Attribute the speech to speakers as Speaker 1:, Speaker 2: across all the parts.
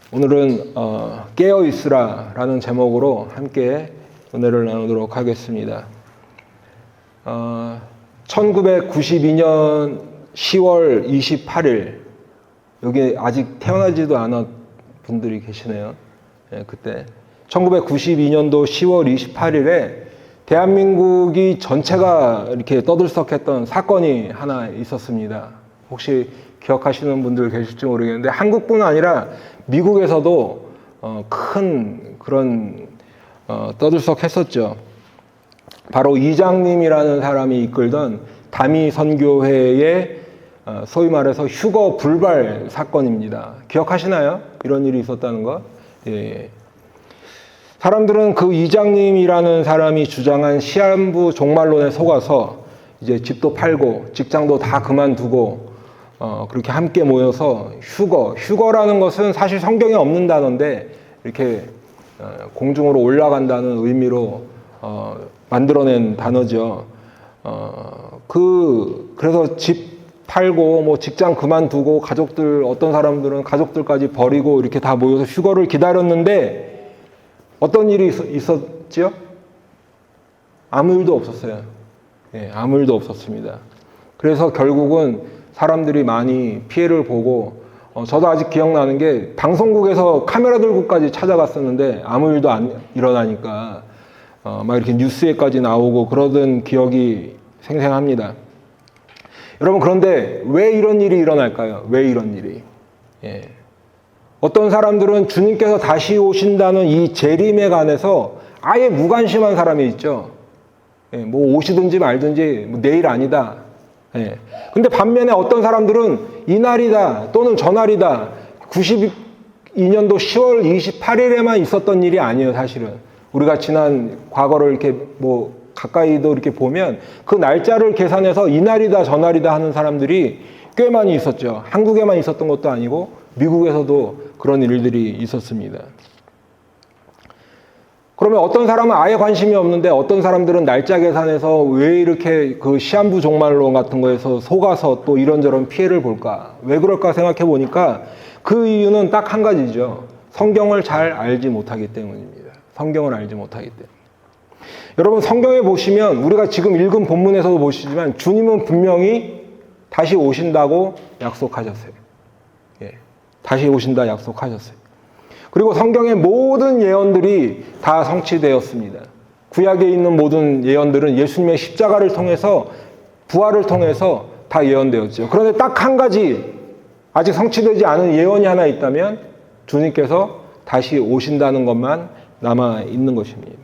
Speaker 1: 오늘은 깨어 있으라 라는 제목으로 함께 은혜를 나누도록 하겠습니다. 1992년 10월 28일 여기 아직 태어나지도 않은 분들이 계시네요. 그때 1992년도 10월 28일에 대한민국이 전체가 이렇게 떠들썩했던 사건이 하나 있었습니다. 혹시 기억하시는 분들 계실지 모르겠는데 한국뿐 아니라 미국에서도 큰 그런 떠들썩했었죠. 바로 이장님이라는 사람이 이끌던 다미 선교회의 소위 말해서 휴거 불발 사건입니다. 기억하시나요? 이런 일이 있었다는 거? 예. 사람들은 그 이장님이라는 사람이 주장한 시한부 종말론에 속아서 이제 집도 팔고 직장도 다 그만두고 그렇게 함께 모여서 휴거라는 것은 사실 성경에 없는 단어인데 이렇게 공중으로 올라간다는 의미로 만들어낸 단어죠. 그래서 집 팔고 뭐 직장 그만두고 가족들 어떤 사람들은 가족들까지 버리고 이렇게 다 모여서 휴거를 기다렸는데 어떤 일이 있었지요? 아무 일도 없었어요. 예, 아무 일도 없었습니다. 그래서 결국은 사람들이 많이 피해를 보고 저도 아직 기억나는 게 방송국에서 카메라 들고까지 찾아갔었는데 아무 일도 안 일어나니까 막 이렇게 뉴스에까지 나오고 그러던 기억이 생생합니다. 여러분, 그런데 왜 이런 일이 일어날까요? 왜 이런 일이? 예. 어떤 사람들은 주님께서 다시 오신다는 이 재림에 관해서 아예 무관심한 사람이 있죠. 예, 뭐 오시든지 말든지 뭐 내일 아니다. 예. 근데 반면에 어떤 사람들은 이날이다 또는 저날이다. 92년도 10월 28일에만 있었던 일이 아니에요, 사실은. 우리가 지난 과거를 이렇게 뭐 가까이도 이렇게 보면 그 날짜를 계산해서 이날이다 저날이다 하는 사람들이 꽤 많이 있었죠. 한국에만 있었던 것도 아니고 미국에서도 그런 일들이 있었습니다. 그러면 어떤 사람은 아예 관심이 없는데 어떤 사람들은 날짜 계산해서 왜 이렇게 그 시한부 종말론 같은 거에서 속아서 또 이런저런 피해를 볼까? 왜 그럴까 생각해 보니까 그 이유는 딱 한 가지죠. 성경을 잘 알지 못하기 때문입니다. 성경을 알지 못하기 때문에. 여러분, 성경에 보시면 우리가 지금 읽은 본문에서도 보시지만 주님은 분명히 다시 오신다고 약속하셨어요. 예, 다시 오신다 약속하셨어요. 그리고 성경의 모든 예언들이 다 성취되었습니다. 구약에 있는 모든 예언들은 예수님의 십자가를 통해서 부활을 통해서 다 예언되었죠. 그런데 딱 한 가지 아직 성취되지 않은 예언이 하나 있다면 주님께서 다시 오신다는 것만 남아 있는 것입니다.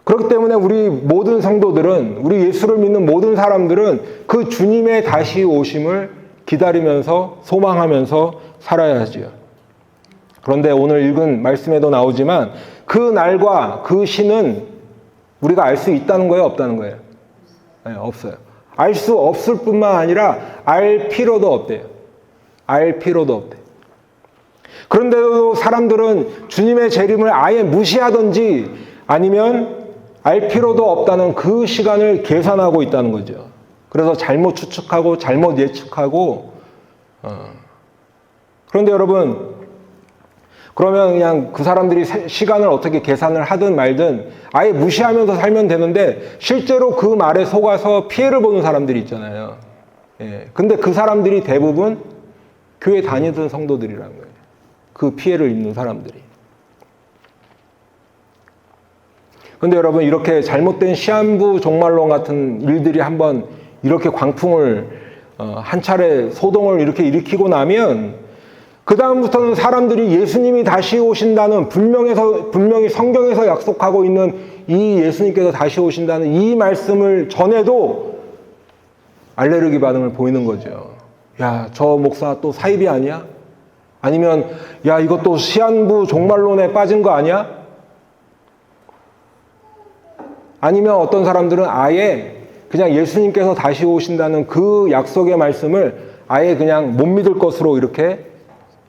Speaker 1: 그렇기 때문에 우리 모든 성도들은, 우리 예수를 믿는 모든 사람들은 그 주님의 다시 오심을 기다리면서 소망하면서 살아야 하지요. 그런데 오늘 읽은 말씀에도 나오지만 그 날과 그 시는 우리가 알 수 있다는 거예요, 없다는 거예요? 네, 없어요. 알 수 없을 뿐만 아니라 알 필요도 없대요. 알 필요도 없대요. 그런데도 사람들은 주님의 재림을 아예 무시하든지 아니면 알 필요도 없다는 그 시간을 계산하고 있다는 거죠. 그래서 잘못 추측하고 잘못 예측하고 그런데 여러분, 그러면 그냥 그 사람들이 시간을 어떻게 계산을 하든 말든 아예 무시하면서 살면 되는데 실제로 그 말에 속아서 피해를 보는 사람들이 있잖아요. 예. 근데 그 사람들이 대부분 교회 다니던 성도들이라는 거예요. 그 피해를 입는 사람들이. 근데 여러분, 이렇게 잘못된 시한부 종말론 같은 일들이 한번 이렇게 광풍을 한 차례 소동을 이렇게 일으키고 나면 그 다음부터는 사람들이 예수님이 다시 오신다는 분명히 성경에서 약속하고 있는 이 예수님께서 다시 오신다는 이 말씀을 전해도 알레르기 반응을 보이는 거죠. 야, 저 목사 또 사이비 아니야? 아니면 야, 이것도 시한부 종말론에 빠진 거 아니야? 아니면 어떤 사람들은 아예 그냥 예수님께서 다시 오신다는 그 약속의 말씀을 아예 그냥 못 믿을 것으로 이렇게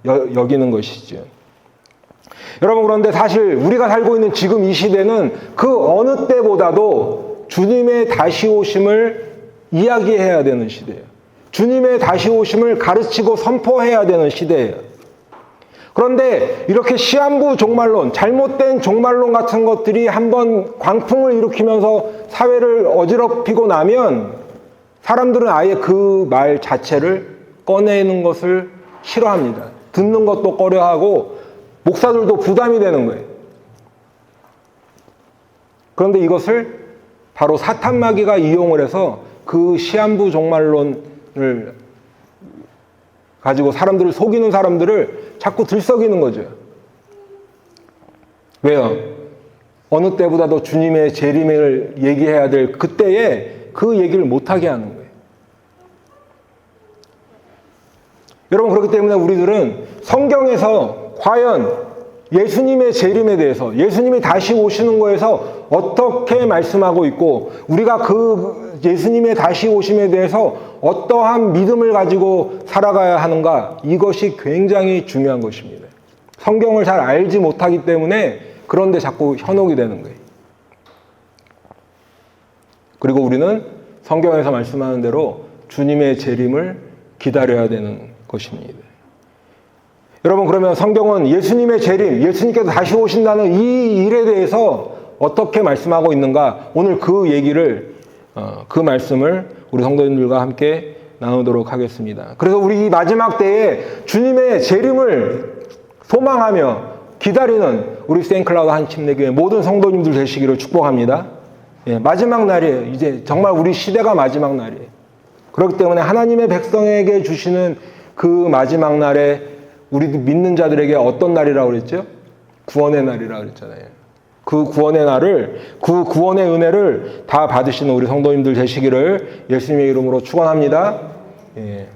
Speaker 1: 여기는 것이죠. 여러분, 그런데 사실 우리가 살고 있는 지금 이 시대는 그 어느 때보다도 주님의 다시 오심을 이야기해야 되는 시대예요. 주님의 다시 오심을 가르치고 선포해야 되는 시대예요. 그런데 이렇게 시한부 종말론, 잘못된 종말론 같은 것들이 한번 광풍을 일으키면서 사회를 어지럽히고 나면 사람들은 아예 그 말 자체를 꺼내는 것을 싫어합니다. 듣는 것도 꺼려하고 목사들도 부담이 되는 거예요. 그런데 이것을 바로 사탄마귀가 이용을 해서 그 시한부 종말론을 가지고 사람들을 속이는 사람들을 자꾸 들썩이는 거죠. 왜요? 어느 때보다도 주님의 재림을 얘기해야 될 그때에 그 얘기를 못하게 하는 거예요. 여러분, 그렇기 때문에 우리들은 성경에서 과연 예수님의 재림에 대해서, 예수님이 다시 오시는 거에서 어떻게 말씀하고 있고, 우리가 그 예수님의 다시 오심에 대해서 어떠한 믿음을 가지고 살아가야 하는가, 이것이 굉장히 중요한 것입니다. 성경을 잘 알지 못하기 때문에 그런데 자꾸 현혹이 되는 거예요. 그리고 우리는 성경에서 말씀하는 대로 주님의 재림을 기다려야 되는 것입니다. 여러분, 그러면 성경은 예수님의 재림, 예수님께서 다시 오신다는 이 일에 대해서 어떻게 말씀하고 있는가? 오늘 그 얘기를, 그 말씀을 우리 성도님들과 함께 나누도록 하겠습니다. 그래서 우리 이 마지막 때에 주님의 재림을 소망하며 기다리는 우리 세인클라우드 한침내교회 모든 성도님들 되시기를 축복합니다. 예, 마지막 날이에요. 이제 정말 우리 시대가 마지막 날이에요. 그렇기 때문에 하나님의 백성에게 주시는 그 마지막 날에 우리 믿는 자들에게 어떤 날이라고 그랬죠? 구원의 날이라고 그랬잖아요. 그 구원의 날을, 그 구원의 은혜를 다 받으시는 우리 성도님들 되시기를 예수님의 이름으로 축원합니다. 예.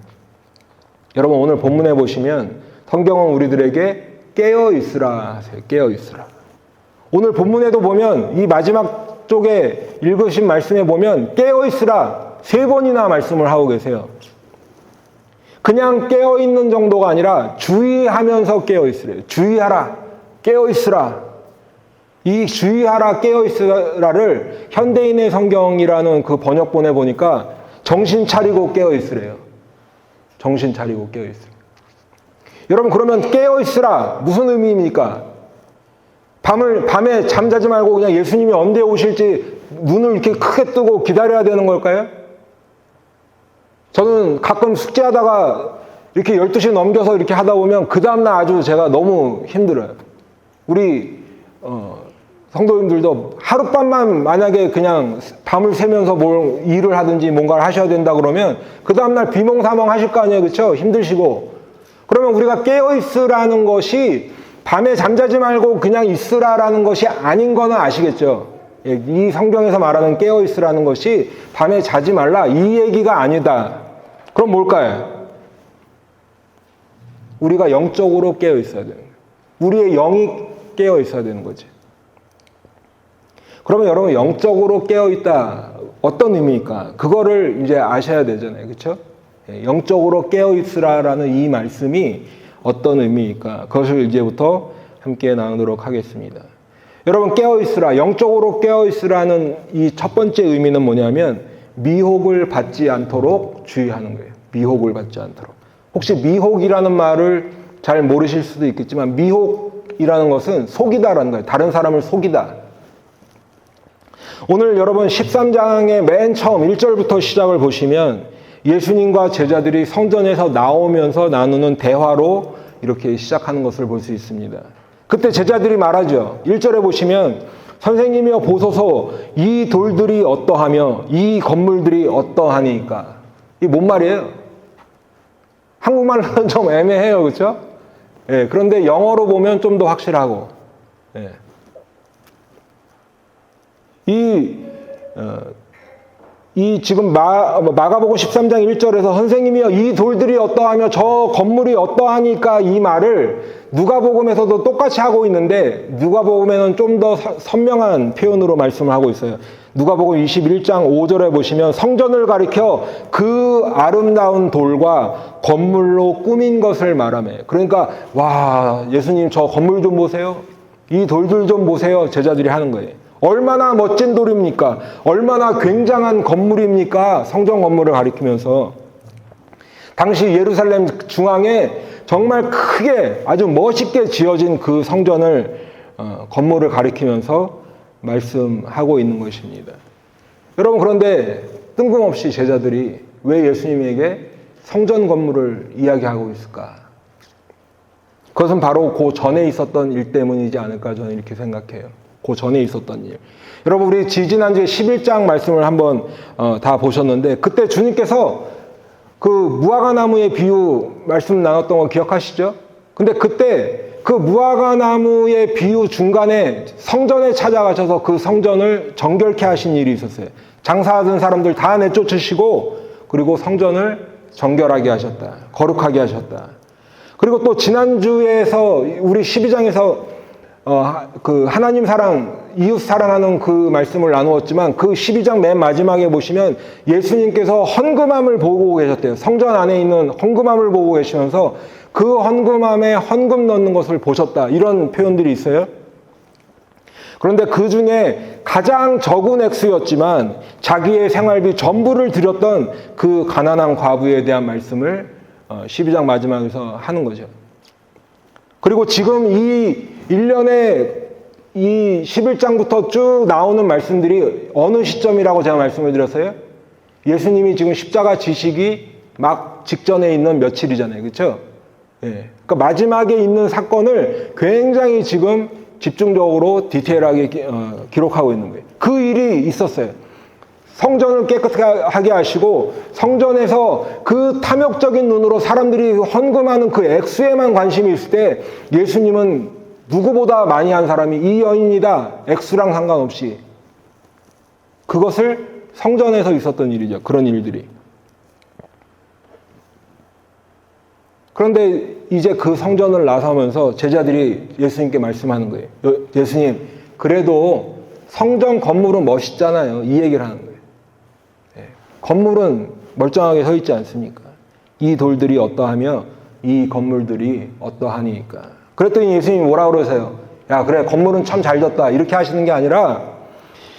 Speaker 1: 여러분, 오늘 본문에 보시면 성경은 우리들에게 깨어 있으라 하세요. 깨어 있으라. 오늘 본문에도 보면 이 마지막 쪽에 읽으신 말씀에 보면 깨어 있으라 3번이나 말씀을 하고 계세요. 그냥 깨어 있는 정도가 아니라 주의하면서 깨어 있으래요. 주의하라, 깨어 있으라. 이 주의하라, 깨어 있으라를 현대인의 성경이라는 그 번역본에 보니까 정신 차리고 깨어 있으래요. 정신 차리고 깨어 있으라. 여러분, 그러면 깨어 있으라 무슨 의미입니까? 밤에 잠자지 말고 그냥 예수님이 언제 오실지 눈을 이렇게 크게 뜨고 기다려야 되는 걸까요? 저는 가끔 숙제하다가 이렇게 12시 넘겨서 이렇게 하다 보면 그 다음날 아주 제가 너무 힘들어요. 우리 성도님들도 하룻밤만 만약에 그냥 밤을 새면서 뭘 일을 하든지 뭔가를 하셔야 된다 그러면 그 다음날 비몽사몽 하실 거 아니에요. 그렇죠? 힘드시고. 그러면 우리가 깨어있으라는 것이 밤에 잠자지 말고 그냥 있으라라는 것이 아닌 거는 아시겠죠? 이 성경에서 말하는 깨어있으라는 것이 밤에 자지 말라 이 얘기가 아니다. 그럼 뭘까요? 우리가 영적으로 깨어있어야 되는 거예요. 우리의 영이 깨어있어야 되는 거지. 그러면 여러분, 영적으로 깨어있다 어떤 의미일까? 그거를 이제 아셔야 되잖아요. 그렇죠? 영적으로 깨어있으라라는 이 말씀이 어떤 의미일까? 그것을 이제부터 함께 나누도록 하겠습니다. 여러분, 깨어있으라, 영적으로 깨어있으라는 이 첫 번째 의미는 뭐냐면 미혹을 받지 않도록 주의하는 거예요. 미혹을 받지 않도록. 혹시 미혹이라는 말을 잘 모르실 수도 있겠지만 미혹이라는 것은 속이다라는 거예요. 다른 사람을 속이다. 오늘 여러분 13장의 맨 처음 1절부터 시작을 보시면 예수님과 제자들이 성전에서 나오면서 나누는 대화로 이렇게 시작하는 것을 볼 수 있습니다. 그때 제자들이 말하죠. 1절에 보시면 선생님이여 보소서 이 돌들이 어떠하며 이 건물들이 어떠하니까. 이게 뭔 말이에요? 한국말로는 좀 애매해요. 그렇죠? 예, 그런데 영어로 보면 좀 더 확실하고. 예. 이 지금 마가복음 13장 1절에서 선생님이여 이 돌들이 어떠하며 저 건물이 어떠하니까 이 말을 누가복음에서도 똑같이 하고 있는데 누가복음에는 좀 더 선명한 표현으로 말씀을 하고 있어요. 누가복음 21장 5절에 보시면 성전을 가리켜 그 아름다운 돌과 건물로 꾸민 것을 말하며, 그러니까 와 예수님 저 건물 좀 보세요. 이 돌들 좀 보세요. 제자들이 하는 거예요. 얼마나 멋진 돌입니까? 얼마나 굉장한 건물입니까? 성전 건물을 가리키면서 당시 예루살렘 중앙에 정말 크게 아주 멋있게 지어진 그 성전을 건물을 가리키면서 말씀하고 있는 것입니다. 여러분, 그런데 뜬금없이 제자들이 왜 예수님에게 성전 건물을 이야기하고 있을까? 그것은 바로 그 전에 있었던 일 때문이지 않을까 저는 이렇게 생각해요. 그 전에 있었던 일. 여러분, 우리 지지난주에 11장 말씀을 한번 다 보셨는데, 그때 주님께서 그 무화과나무의 비유 말씀 나눴던 거 기억하시죠? 근데 그때 그 무화과나무의 비유 중간에 성전에 찾아가셔서 그 성전을 정결케 하신 일이 있었어요. 장사하던 사람들 다 내쫓으시고, 그리고 성전을 정결하게 하셨다. 거룩하게 하셨다. 그리고 또 지난주에서 우리 12장에서 그 하나님 사랑, 이웃 사랑하는 그 말씀을 나누었지만, 그 12장 맨 마지막에 보시면 예수님께서 헌금함을 보고 계셨대요. 성전 안에 있는 헌금함을 보고 계시면서 그 헌금함에 헌금 넣는 것을 보셨다. 이런 표현들이 있어요. 그런데 그 중에 가장 적은 액수였지만 자기의 생활비 전부를 드렸던 그 가난한 과부에 대한 말씀을 12장 마지막에서 하는 거죠. 그리고 지금 이 1년에 이 11장부터 쭉 나오는 말씀들이 어느 시점이라고 제가 말씀을 드렸어요? 예수님이 지금 십자가 지시기 막 직전에 있는 며칠이잖아요. 그렇죠? 예. 그러니까 마지막에 있는 사건을 굉장히 지금 집중적으로 디테일하게 기록하고 있는 거예요. 그 일이 있었어요. 성전을 깨끗하게 하시고 성전에서 그 탐욕적인 눈으로 사람들이 헌금하는 그 액수에만 관심이 있을 때 예수님은 누구보다 많이 한 사람이 이 여인이다. 액수랑 상관없이. 그것을 성전에서 있었던 일이죠. 그런 일들이. 그런데 이제 그 성전을 나서면서 제자들이 예수님께 말씀하는 거예요. 예수님, 그래도 성전 건물은 멋있잖아요. 이 얘기를 하는 거예요. 건물은 멀쩡하게 서 있지 않습니까? 이 돌들이 어떠하며 이 건물들이 어떠하니까. 그랬더니 예수님이 뭐라 그러세요? 야, 그래, 건물은 참 잘 졌다. 이렇게 하시는 게 아니라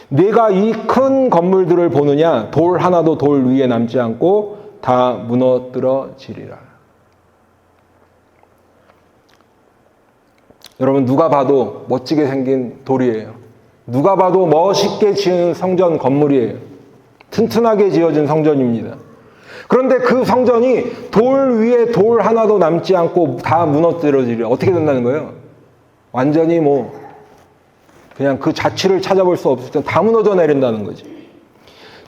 Speaker 1: 네가 이 큰 건물들을 보느냐? 돌 하나도 돌 위에 남지 않고 다 무너뜨려지리라. 여러분, 누가 봐도 멋지게 생긴 돌이에요. 누가 봐도 멋있게 지은 성전 건물이에요. 튼튼하게 지어진 성전입니다. 그런데 그 성전이 돌 위에 돌 하나도 남지 않고 다 무너뜨려지려. 어떻게 된다는 거예요? 완전히 그냥 그 자취를 찾아볼 수 없을 때 다 무너져 내린다는 거지.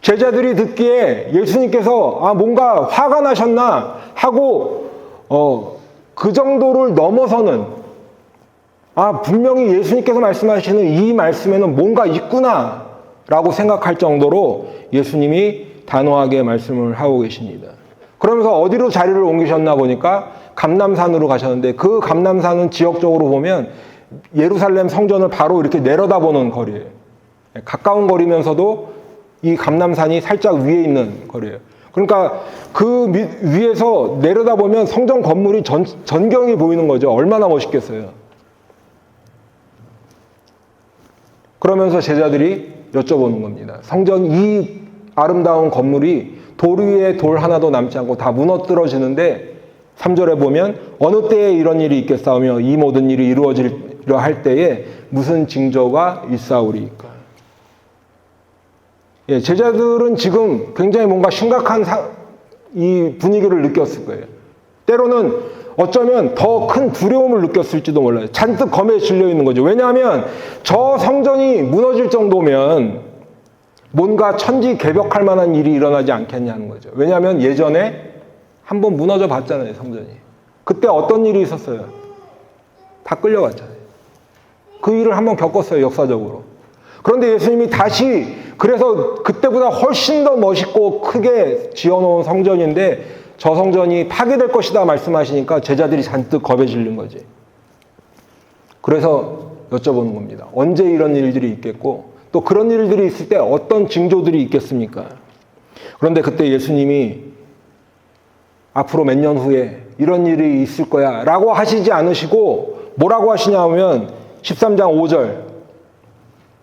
Speaker 1: 제자들이 듣기에 예수님께서 뭔가 화가 나셨나 하고 그 정도를 넘어서는 분명히 예수님께서 말씀하시는 이 말씀에는 뭔가 있구나 라고 생각할 정도로 예수님이 단호하게 말씀을 하고 계십니다. 그러면서 어디로 자리를 옮기셨나 보니까 감람산으로 가셨는데, 그 감람산은 지역적으로 보면 예루살렘 성전을 바로 이렇게 내려다보는 거리예요. 가까운 거리면서도 이 감람산이 살짝 위에 있는 거리예요. 그러니까 그 위에서 내려다보면 성전 건물이 전경이 보이는 거죠. 얼마나 멋있겠어요. 그러면서 제자들이 여쭤보는 겁니다. 성전 이 아름다운 건물이 돌 위에 돌 하나도 남지 않고 다 무너뜨려지는데 3절에 보면 어느 때에 이런 일이 있겠사오며 이 모든 일이 이루어지려 할 때에 무슨 징조가 있사오리이까. 제자들은 지금 굉장히 뭔가 심각한 이 분위기를 느꼈을 거예요. 때로는 어쩌면 더 큰 두려움을 느꼈을지도 몰라요. 잔뜩 검에 질려 있는 거죠. 왜냐하면 저 성전이 무너질 정도면 뭔가 천지개벽할 만한 일이 일어나지 않겠냐는 거죠. 왜냐하면 예전에 한번 무너져 봤잖아요, 성전이. 그때 어떤 일이 있었어요? 다 끌려갔잖아요. 그 일을 한번 겪었어요, 역사적으로. 그런데 예수님이 다시, 그래서 그때보다 훨씬 더 멋있고 크게 지어놓은 성전인데 저 성전이 파괴될 것이다 말씀하시니까 제자들이 잔뜩 겁에 질린 거지. 그래서 여쭤보는 겁니다. 언제 이런 일들이 있겠고 또 그런 일들이 있을 때 어떤 징조들이 있겠습니까? 그런데 그때 예수님이 앞으로 몇 년 후에 이런 일이 있을 거야 라고 하시지 않으시고 뭐라고 하시냐면 13장 5절,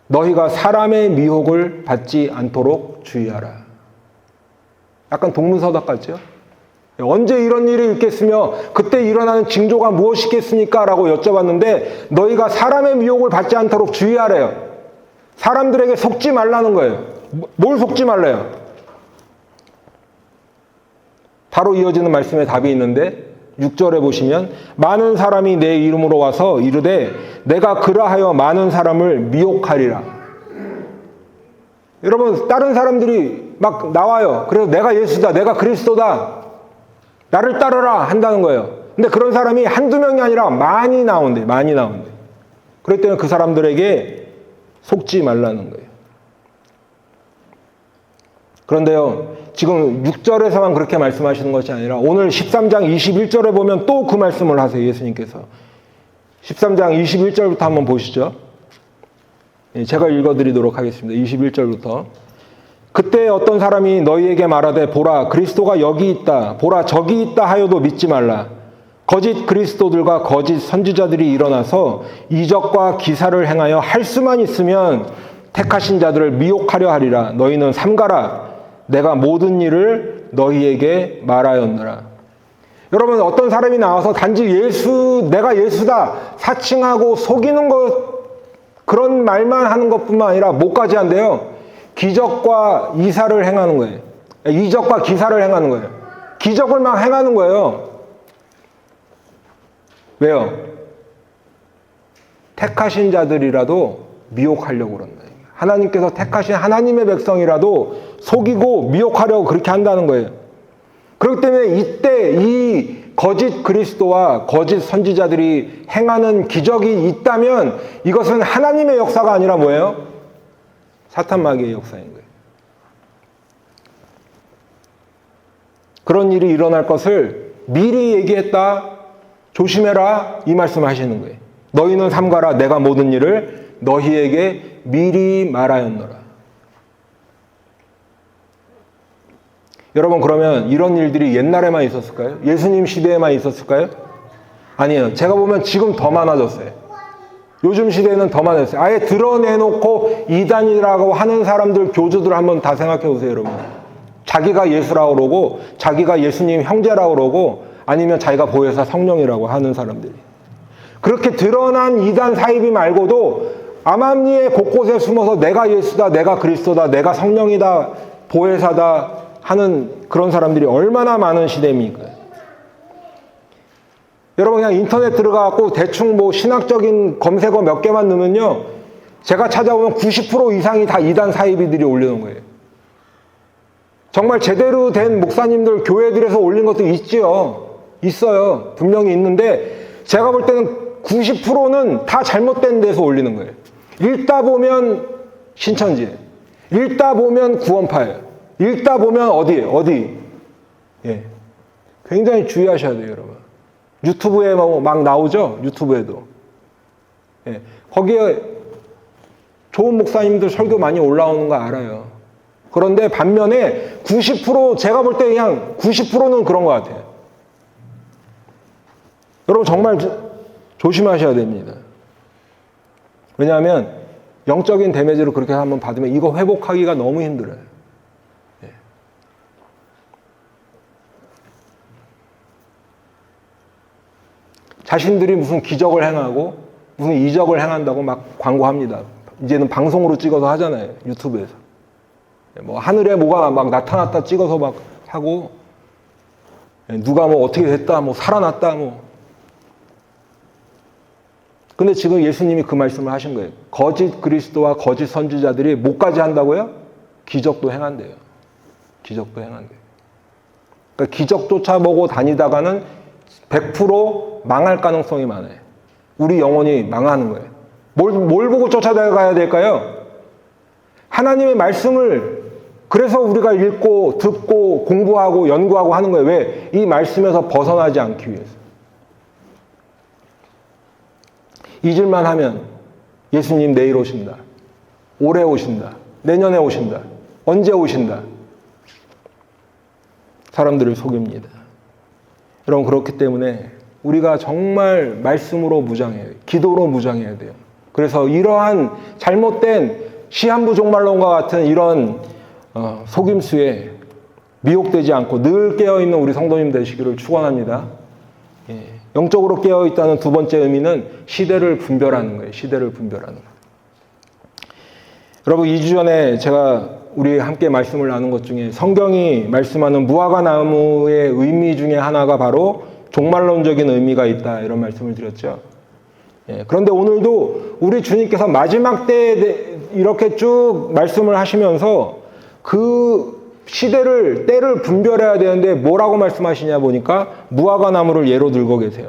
Speaker 1: 너희가 사람의 미혹을 받지 않도록 주의하라. 약간 동문서답 같죠? 언제 이런 일이 있겠으며 그때 일어나는 징조가 무엇이겠습니까? 라고 여쭤봤는데 너희가 사람의 미혹을 받지 않도록 주의하래요. 사람들에게 속지 말라는 거예요. 뭘 속지 말래요? 바로 이어지는 말씀에 답이 있는데 6절에 보시면 많은 사람이 내 이름으로 와서 이르되 내가 그러하여 많은 사람을 미혹하리라. 여러분, 다른 사람들이 막 나와요. 그래서 내가 예수다, 내가 그리스도다, 나를 따르라 한다는 거예요. 근데 그런 사람이 한두 명이 아니라 많이 나온대. 그럴 때는 그 사람들에게 속지 말라는 거예요. 그런데요, 지금 6절에서만 그렇게 말씀하시는 것이 아니라 오늘 13장 21절에 보면 또 그 말씀을 하세요. 예수님께서 13장 21절부터 한번 보시죠. 제가 읽어드리도록 하겠습니다. 21절부터. 그때 어떤 사람이 너희에게 말하되 보라 그리스도가 여기 있다, 보라 저기 있다 하여도 믿지 말라. 거짓 그리스도들과 거짓 선지자들이 일어나서 이적과 기사를 행하여 할 수만 있으면 택하신 자들을 미혹하려 하리라. 너희는 삼가라. 내가 모든 일을 너희에게 말하였노라. 여러분, 어떤 사람이 나와서 단지 내가 예수다 사칭하고 속이는 것, 그런 말만 하는 것뿐만 아니라 뭐까지 한대요? 기적과 이사를 행하는 거예요. 이적과 기사를 행하는 거예요. 기적을 막 행하는 거예요. 왜요? 택하신 자들이라도 미혹하려고 그런다. 하나님께서 택하신 하나님의 백성이라도 속이고 미혹하려고 그렇게 한다는 거예요. 그렇기 때문에 이때 이 거짓 그리스도와 거짓 선지자들이 행하는 기적이 있다면 이것은 하나님의 역사가 아니라 뭐예요? 사탄 마귀의 역사인 거예요. 그런 일이 일어날 것을 미리 얘기했다, 조심해라, 이 말씀을 하시는 거예요. 너희는 삼가라. 내가 모든 일을 너희에게 미리 말하였노라. 여러분, 그러면 이런 일들이 옛날에만 있었을까요? 예수님 시대에만 있었을까요? 아니에요. 제가 보면 지금 더 많아졌어요. 요즘 시대에는 더 많아졌어요. 아예 드러내놓고 이단이라고 하는 사람들, 교주들 한번 다 생각해 보세요, 여러분. 자기가 예수라고 그러고, 자기가 예수님 형제라고 그러고, 아니면 자기가 보혜사 성령이라고 하는 사람들이. 그렇게 드러난 이단 사이비 말고도 암암리에 곳곳에 숨어서 내가 예수다, 내가 그리스도다, 내가 성령이다, 보혜사다 하는 그런 사람들이 얼마나 많은 시대입니까? 여러분, 그냥 인터넷 들어가고 대충 뭐 신학적인 검색어 몇 개만 넣으면요, 제가 찾아보면 90% 이상이 다 이단 사이비들이 올려놓은 거예요. 정말 제대로 된 목사님들, 교회들에서 올린 것도 있지요. 있어요. 분명히 있는데 제가 볼 때는 90%는 다 잘못된 데서 올리는 거예요. 읽다 보면 신천지, 읽다 보면 구원파예요. 읽다 보면 어디. 예. 굉장히 주의하셔야 돼요, 여러분. 유튜브에 막 나오죠? 유튜브에도. 예. 거기에 좋은 목사님들 설교 많이 올라오는 거 알아요. 그런데 반면에 90% 제가 볼 때 그냥 90%는 그런 것 같아요. 여러분, 정말 조심하셔야 됩니다. 왜냐하면 영적인 데미지를 그렇게 한번 받으면 이거 회복하기가 너무 힘들어요. 예. 자신들이 무슨 기적을 행하고 무슨 이적을 행한다고 막 광고합니다. 이제는 방송으로 찍어서 하잖아요. 유튜브에서. 뭐 하늘에 뭐가 막 나타났다 찍어서 막 하고, 누가 뭐 어떻게 됐다, 뭐 살아났다, 뭐. 근데 지금 예수님이 그 말씀을 하신 거예요. 거짓 그리스도와 거짓 선지자들이 뭐까지 한다고요? 기적도 행한대요. 기적도 행한대요. 그러니까 기적 쫓아보고 다니다가는 100% 망할 가능성이 많아요. 우리 영혼이 망하는 거예요. 뭘 보고 쫓아가야 될까요? 하나님의 말씀을, 그래서 우리가 읽고 듣고 공부하고 연구하고 하는 거예요. 왜? 이 말씀에서 벗어나지 않기 위해서. 잊을만 하면 예수님 내일 오신다, 올해 오신다, 내년에 오신다, 언제 오신다, 사람들을 속입니다. 여러분, 그렇기 때문에 우리가 정말 말씀으로 무장해야 돼요. 기도로 무장해야 돼요. 그래서 이러한 잘못된 시한부 종말론과 같은 이런 속임수에 미혹되지 않고 늘 깨어있는 우리 성도님 되시기를 축원합니다. 영적으로 깨어있다는 두 번째 의미는 시대를 분별하는 거예요. 시대를 분별하는 거예요. 여러분 2주 전에 제가 우리 함께 말씀을 나눈 것 중에 성경이 말씀하는 무화과 나무의 의미 중에 하나가 바로 종말론적인 의미가 있다 이런 말씀을 드렸죠. 그런데 오늘도 우리 주님께서 마지막 때에 이렇게 쭉 말씀을 하시면서 그 시대를 때를 분별해야 되는데 뭐라고 말씀하시냐 보니까 무화과 나무를 예로 들고 계세요.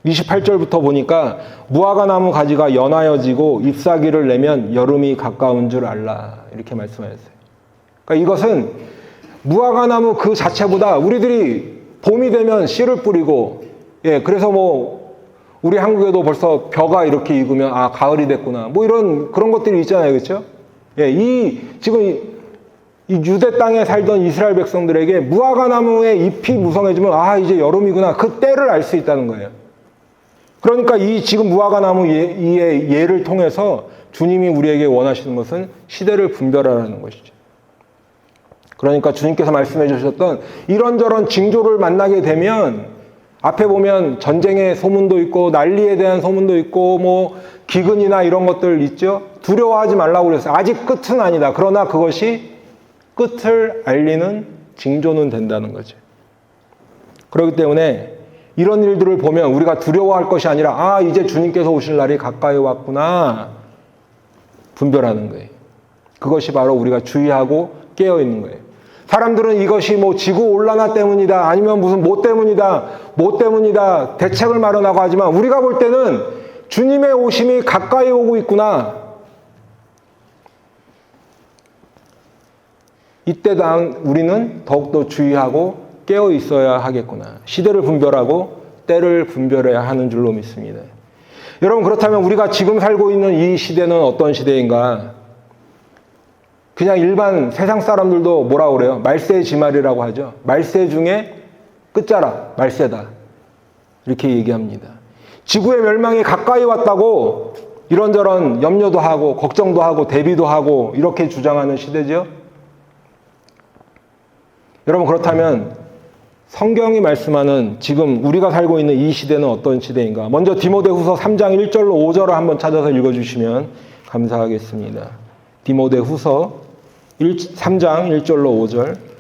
Speaker 1: 28절부터 보니까 무화과 나무 가지가 연하여지고 잎사귀를 내면 여름이 가까운 줄 알라 이렇게 말씀하셨어요. 그러니까 이것은 무화과 나무 그 자체보다 우리들이 봄이 되면 씨를 뿌리고 그래서 뭐 우리 한국에도 벌써 벼가 이렇게 익으면 아 가을이 됐구나 뭐 이런 그런 것들이 있잖아요. 그렇죠? 지금 이 유대 땅에 살던 이스라엘 백성들에게 무화과 나무의 잎이 무성해지면 아 이제 여름이구나 그 때를 알 수 있다는 거예요. 그러니까 이 지금 무화과 나무 이 예를 통해서 주님이 우리에게 원하시는 것은 시대를 분별하라는 것이죠. 그러니까 주님께서 말씀해 주셨던 이런저런 징조를 만나게 되면 앞에 보면 전쟁의 소문도 있고 난리에 대한 소문도 있고 뭐 기근이나 이런 것들 있죠. 두려워하지 말라고 그랬어요. 아직 끝은 아니다. 그러나 그것이 끝을 알리는 징조는 된다는 거죠. 그렇기 때문에 이런 일들을 보면 우리가 두려워할 것이 아니라 아 이제 주님께서 오실 날이 가까이 왔구나 분별하는 거예요. 그것이 바로 우리가 주의하고 깨어있는 거예요. 사람들은 이것이 뭐 지구온난화 때문이다 아니면 무슨 뭐 때문이다 대책을 마련하고 하지만 우리가 볼 때는 주님의 오심이 가까이 오고 있구나. 이때 우리는 더욱더 주의하고 깨어 있어야 하겠구나. 시대를 분별하고 때를 분별해야 하는 줄로 믿습니다. 여러분 그렇다면 우리가 지금 살고 있는 이 시대는 어떤 시대인가? 그냥 일반 세상 사람들도 뭐라고 그래요? 말세지말이라고 하죠. 말세 중에 끝자락, 말세다. 이렇게 얘기합니다. 지구의 멸망이 가까이 왔다고 이런저런 염려도 하고 걱정도 하고 대비도 하고 이렇게 주장하는 시대죠. 여러분 그렇다면 성경이 말씀하는 지금 우리가 살고 있는 이 시대는 어떤 시대인가? 먼저 디모데후서 3장 1절로 5절을 한번 찾아서 읽어주시면 감사하겠습니다. 디모데후서 3장 1절로 5절.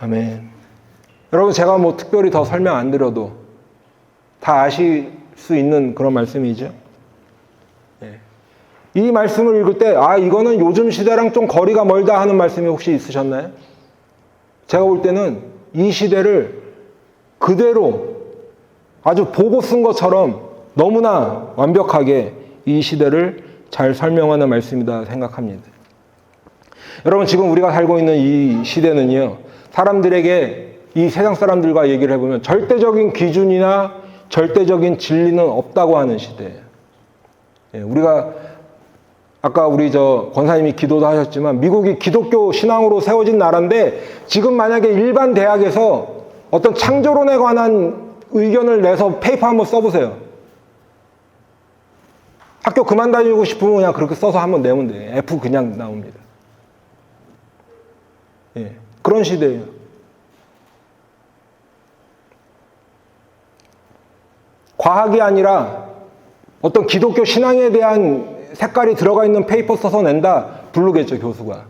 Speaker 1: 아멘. 여러분 제가 뭐 특별히 더 설명 안 드려도 다 아실 수 있는 그런 말씀이죠. 이 말씀을 읽을 때 아 이거는 요즘 시대랑 좀 거리가 멀다 하는 말씀이 혹시 있으셨나요? 제가 볼 때는 이 시대를 그대로 아주 보고 쓴 것처럼 너무나 완벽하게 이 시대를 잘 설명하는 말씀이다 생각합니다. 여러분 지금 우리가 살고 있는 이 시대는요. 사람들에게 이 세상 사람들과 얘기를 해보면 절대적인 기준이나 절대적인 진리는 없다고 하는 시대예요. 우리가 아까 우리 권사님이 기도도 하셨지만 미국이 기독교 신앙으로 세워진 나라인데 지금 만약에 일반 대학에서 어떤 창조론에 관한 의견을 내서 페이퍼 한번 써보세요. 학교 그만 다니고 싶으면 그냥 그렇게 써서 한번 내면 돼요. F 그냥 나옵니다. 그런 시대예요. 과학이 아니라 어떤 기독교 신앙에 대한 색깔이 들어가 있는 페이퍼 써서 낸다? 부르겠죠, 교수가.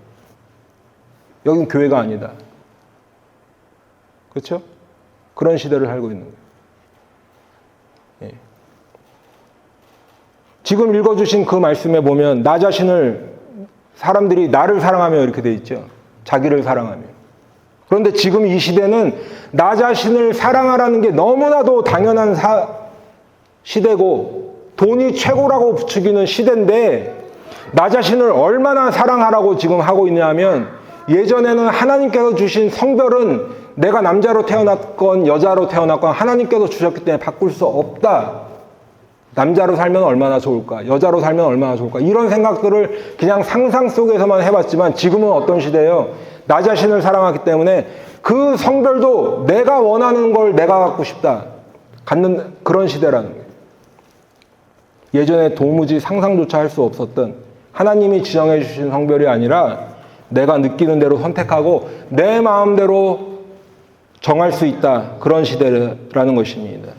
Speaker 1: 여긴 교회가 아니다. 그렇죠? 그런 시대를 살고 있는 거예요. 지금 읽어주신 그 말씀에 보면 나 자신을 사람들이 나를 사랑하며 이렇게 돼 있죠. 자기를 사랑하며. 그런데 지금 이 시대는 나 자신을 사랑하라는 게 너무나도 당연한 시대고 돈이 최고라고 부추기는 시대인데 나 자신을 얼마나 사랑하라고 지금 하고 있냐면 예전에는 하나님께서 주신 성별은 내가 남자로 태어났건 여자로 태어났건 하나님께서 주셨기 때문에 바꿀 수 없다. 남자로 살면 얼마나 좋을까? 여자로 살면 얼마나 좋을까? 이런 생각들을 그냥 상상 속에서만 해봤지만 지금은 어떤 시대예요? 나 자신을 사랑하기 때문에 그 성별도 내가 원하는 걸 내가 갖고 싶다. 갖는 그런 시대라는 거예요. 예전에 도무지 상상조차 할 수 없었던 하나님이 지정해 주신 성별이 아니라 내가 느끼는 대로 선택하고 내 마음대로 정할 수 있다. 그런 시대라는 것입니다.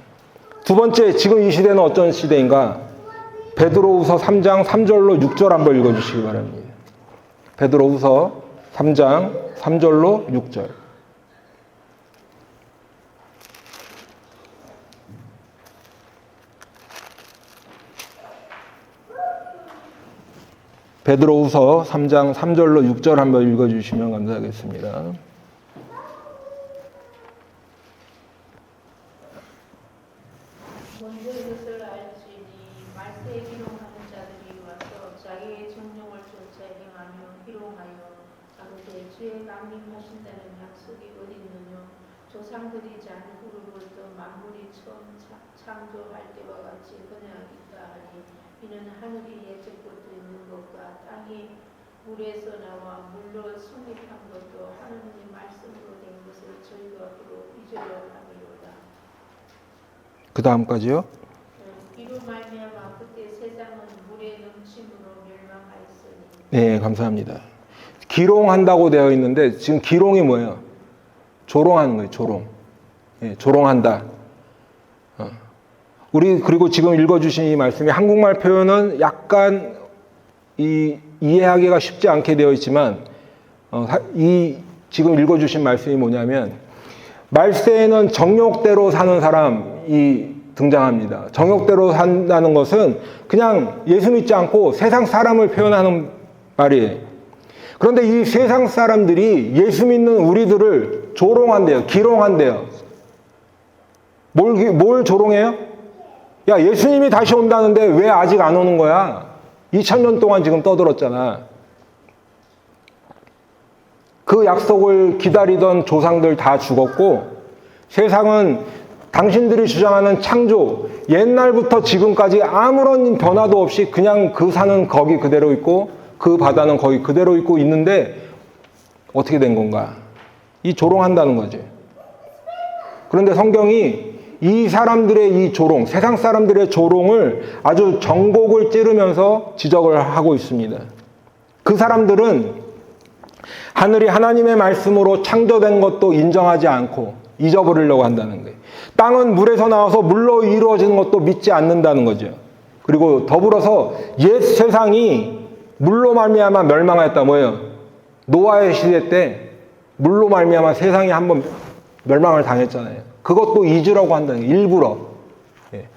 Speaker 1: 두 번째, 지금 이 시대는 어떤 시대인가? 베드로후서 3장 3절로 6절 한번 읽어주시기 바랍니다. 베드로후서 3장 3절로 6절. 베드로후서 3장 3절로 6절 한번 읽어주시면 감사하겠습니다.
Speaker 2: 먼저 이것을 알지니 말세에 기록하는 자들이 와서 자기의 정령을 쫓아 행하며 희롱하여 가로되 주의 강림하신다는 약속이 어디 있느냐 조상들이 잔 후로부터 만물이 처음 창조할 때와 같이 번영하겠다 하니 이는 하늘이 예적부터 있는 것과 땅이 물에서 나와 물로 성립한 것도 하느님의 말씀으로 된 것을 저희가 앞으로 잊으려 함이로다.
Speaker 1: 그 다음까지요?
Speaker 2: 이로 말미암아 그때 세상은 물의 넘침으로 멸망하였으니.
Speaker 1: 네, 감사합니다. 기롱한다고 되어 있는데 지금 기롱이 뭐예요? 조롱하는 거예요. 조롱. 네, 조롱한다. 우리 그리고 지금 읽어주신 이 말씀이 한국말 표현은 약간 이해하기가 쉽지 않게 되어 있지만 이 지금 읽어주신 말씀이 뭐냐면 말세에는 정욕대로 사는 사람이 등장합니다. 정욕대로 산다는 것은 그냥 예수 믿지 않고 세상 사람을 표현하는 말이에요. 그런데 이 세상 사람들이 예수 믿는 우리들을 조롱한대요. 기롱한대요. 뭘 조롱해요? 야, 예수님이 다시 온다는데 왜 아직 안 오는 거야? 2000년 동안 지금 떠들었잖아. 그 약속을 기다리던 조상들 다 죽었고 세상은 당신들이 주장하는 창조, 옛날부터 지금까지 아무런 변화도 없이 그냥 그 산은 거기 그대로 있고 그 바다는 거기 그대로 있고 있는데 어떻게 된 건가? 이 조롱한다는 거지. 그런데 성경이 이 사람들의 이 조롱, 세상 사람들의 조롱을 아주 정곡을 찌르면서 지적을 하고 있습니다. 그 사람들은 하늘이 하나님의 말씀으로 창조된 것도 인정하지 않고 잊어버리려고 한다는 거예요. 땅은 물에서 나와서 물로 이루어지는 것도 믿지 않는다는 거죠. 그리고 더불어서 옛 세상이 물로 말미암아 멸망하였다. 뭐예요? 노아의 시대 때 물로 말미암아 세상이 한번 멸망을 당했잖아요. 그것도 잊으라고 한다는 거예요. 일부러. 예.